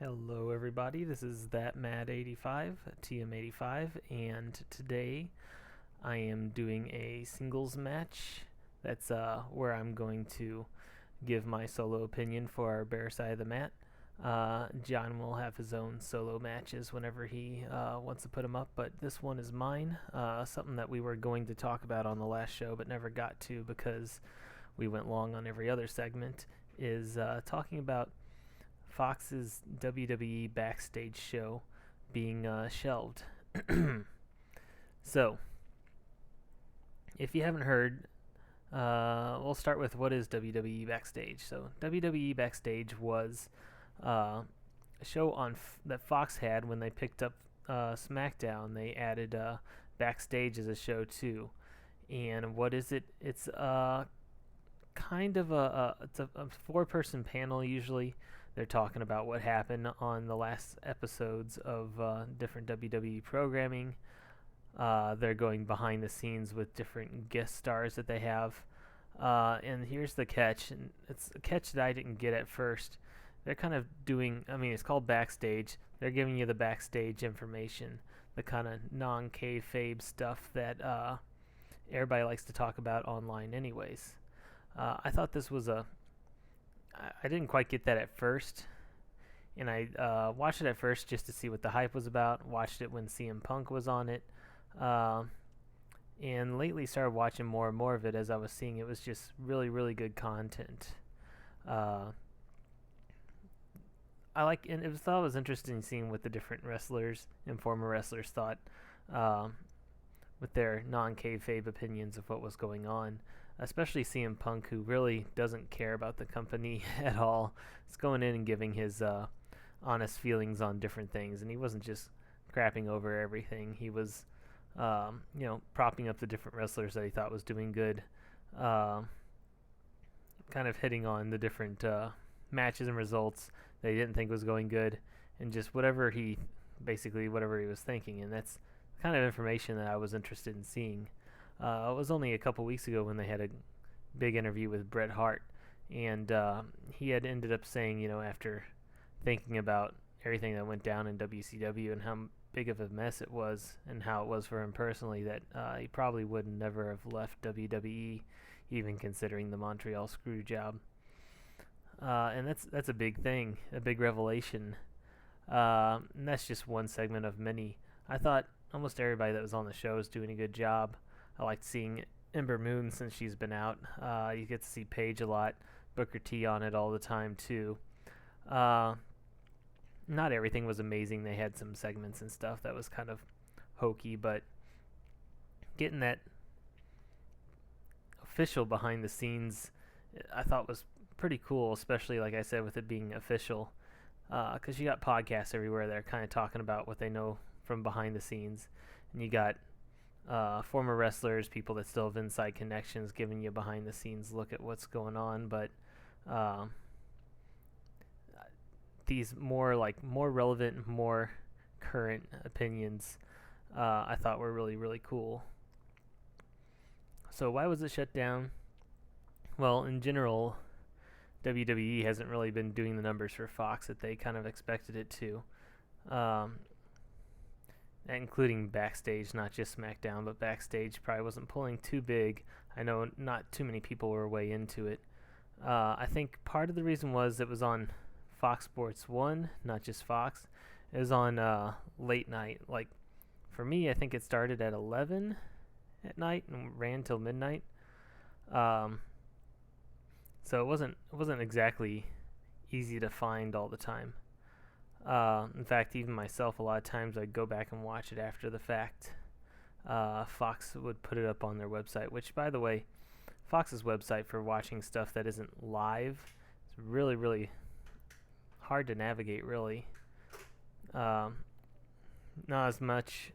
Hello, everybody. This is That Mad 85, TM85, and today I am doing a singles match. That's where I'm going to give my solo opinion for our bear side of the mat. John will have his own solo matches whenever he wants to put them up, but this one is mine. Something that we were going to talk about on the last show but never got to because we went long on every other segment is talking about Fox's WWE Backstage show being shelved. So, if you haven't heard, we'll start with what is WWE Backstage. So, WWE Backstage was a show that Fox had when they picked up SmackDown. They added Backstage as a show too. And what is it? It's kind of a four-person panel usually. They're talking about what happened on the last episodes of different WWE programming. They're going behind the scenes with different guest stars that they have. And here's the catch, and it's a catch that I didn't get at first. They're kind of doing, it's called Backstage. They're giving you the backstage information, the kind of non-kayfabe stuff that everybody likes to talk about online anyways. I thought this was I didn't quite get that at first, and I watched it at first just to see what the hype was about. Watched it when CM Punk was on it, and lately started watching more and more of it as I was seeing it was just really, really good content. Thought it was interesting seeing what the different wrestlers and former wrestlers thought with their non-kayfabe opinions of what was going on. Especially CM Punk, who really doesn't care about the company at all. He's going in and giving his honest feelings on different things, and he wasn't just crapping over everything. He was, propping up the different wrestlers that he thought was doing good, kind of hitting on the different matches and results that he didn't think was going good, and just whatever he was thinking, and that's the kind of information that I was interested in seeing. It was only a couple weeks ago when they had a big interview with Bret Hart, and he had ended up saying, after thinking about everything that went down in WCW and how big of a mess it was and how it was for him personally, that he probably would never have left WWE, even considering the Montreal screw job. And that's a big thing, a big revelation. And that's just one segment of many. I thought almost everybody that was on the show was doing a good job. I liked seeing Ember Moon since she's been out. You get to see Paige a lot, Booker T on it all the time too. Not everything was amazing. They had some segments and stuff that was kind of hokey, but getting that official behind the scenes, I thought was pretty cool, especially like I said with it being official, because you got podcasts everywhere that are kind of talking about what they know from behind the scenes, and you got former wrestlers, people that still have inside connections, giving you behind the scenes look at what's going on. But these more relevant, more current opinions, I thought were really, really cool. So why was it shut down? Well, in general, WWE hasn't really been doing the numbers for Fox that they kind of expected it to. Including Backstage, not just SmackDown, but Backstage probably wasn't pulling too big. I know not too many people were way into it. I think part of the reason was it was on Fox Sports 1, not just Fox. It was on late night. Like, for me, I think it started at 11 at night and ran till midnight. So it wasn't exactly easy to find all the time. In fact, even myself, a lot of times I'd go back and watch it after the fact. Fox would put it up on their website, which, by the way, Fox's website for watching stuff that isn't live is really, really hard to navigate, really. Not as much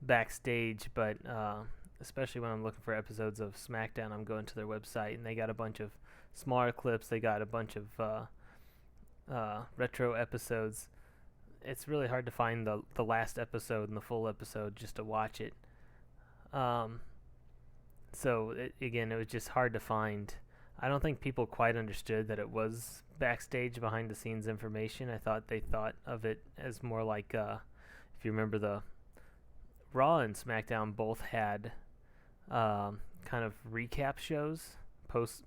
Backstage, but especially when I'm looking for episodes of SmackDown, I'm going to their website, and they got a bunch of smaller clips. They got a bunch of retro episodes. It's really hard to find the last episode and the full episode just to watch it. So it was just hard to find. I don't think people quite understood that it was backstage behind the scenes information. I thought they thought of it as more like, if you remember, the Raw and SmackDown both had kind of recap shows, post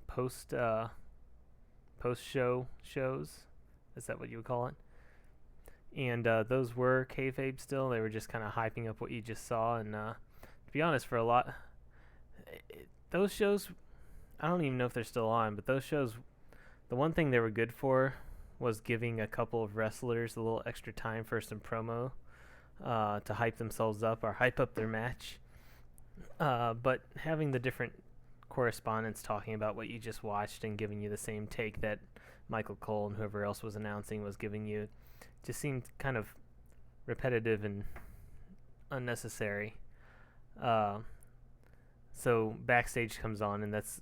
show shows. Is that what you would call it? And those were kayfabe still. They were just kind of hyping up what you just saw. And to be honest, for a lot, those shows, I don't even know if they're still on, but those shows, the one thing they were good for was giving a couple of wrestlers a little extra time for some promo to hype themselves up or hype up their match. But having the different correspondents talking about what you just watched and giving you the same take that Michael Cole and whoever else was announcing was giving you just seemed kind of repetitive and unnecessary. So Backstage comes on, and that's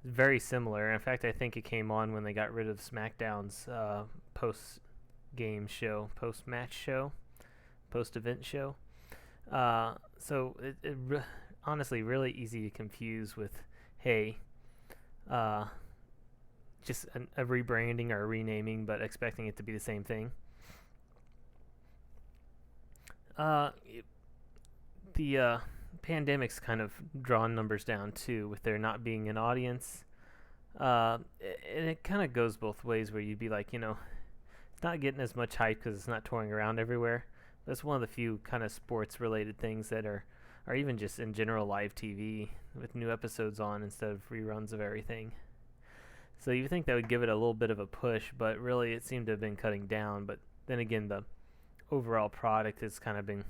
very similar. In fact, I think it came on when they got rid of SmackDown's post-game show, post-match show, post-event show. So it honestly really easy to confuse with, hey, just a rebranding or a renaming, but expecting it to be the same thing. The pandemic's kind of drawn numbers down too, with there not being an audience. And it kind of goes both ways, where you'd be like, it's not getting as much hype because it's not touring around everywhere. That's one of the few kind of sports-related things that are even just in general live TV with new episodes on instead of reruns of everything. So you think that would give it a little bit of a push, but really it seemed to have been cutting down. But then again, the overall product has kind of been,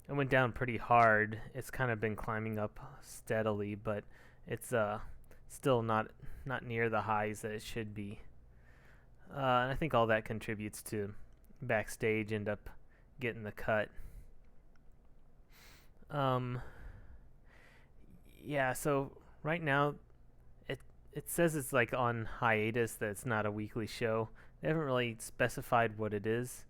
it went down pretty hard. It's kind of been climbing up steadily, but it's still not near the highs that it should be. And I think all that contributes to Backstage end up getting the cut. Yeah, so right now it says it's like on hiatus, that it's not a weekly show. They haven't really specified what it is.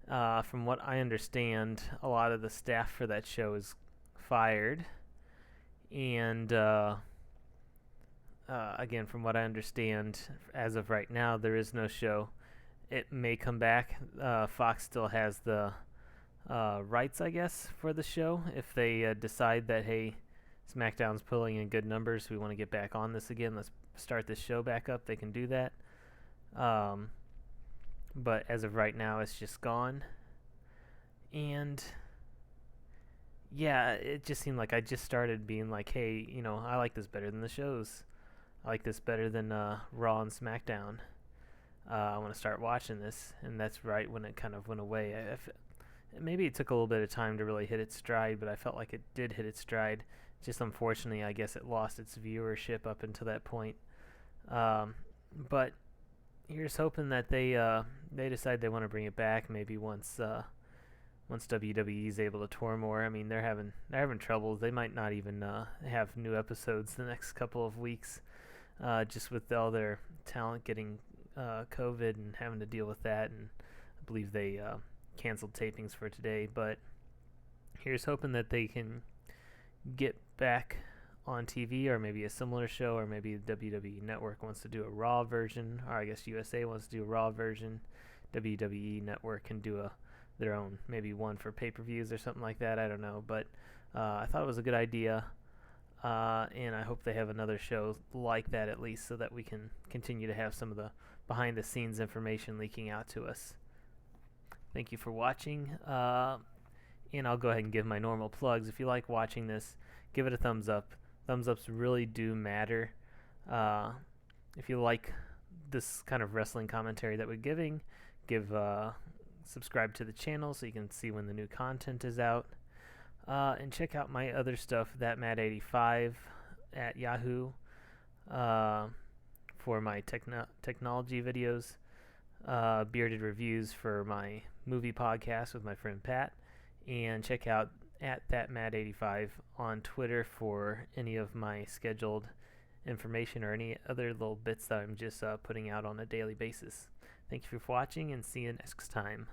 From what I understand, a lot of the staff for that show is fired. And again, from what I understand, as of right now, there is no show. It may come back. Fox still has the rights, I guess, for the show. If they decide that, hey, SmackDown's pulling in good numbers, we want to get back on this again, let's start this show back up, they can do that. But as of right now, it's just gone. And yeah, it just seemed like I just started being like, hey, I like this better than the shows. I like this better than Raw and SmackDown. I want to start watching this. And that's right when it kind of went away. Maybe it took a little bit of time to really hit its stride, but I felt like it did hit its stride. Just unfortunately, I guess it lost its viewership up until that point. But here's hoping that they decide they want to bring it back. Maybe once WWE is able to tour more. I mean, they're having troubles. They might not even have new episodes the next couple of weeks, just with all their talent getting COVID and having to deal with that. And I believe they canceled tapings for today. But here's hoping that they can get back on TV, or maybe a similar show, or maybe the WWE Network wants to do a Raw version, or I guess USA wants to do a Raw version. WWE Network can do their own, maybe one for pay-per-views or something like that. I don't know, but I thought it was a good idea, and I hope they have another show like that at least, so that we can continue to have some of the behind-the-scenes information leaking out to us. Thank you for watching. And I'll go ahead and give my normal plugs. If you like watching this, give it a thumbs up. Thumbs ups really do matter. If you like this kind of wrestling commentary that we're giving, subscribe to the channel so you can see when the new content is out. And check out my other stuff, thatmad85 at Yahoo, for my technology videos. Bearded reviews for my movie podcast with my friend Pat. And check out at thatmad85 on Twitter for any of my scheduled information or any other little bits that I'm just putting out on a daily basis. Thank you for watching, and see you next time.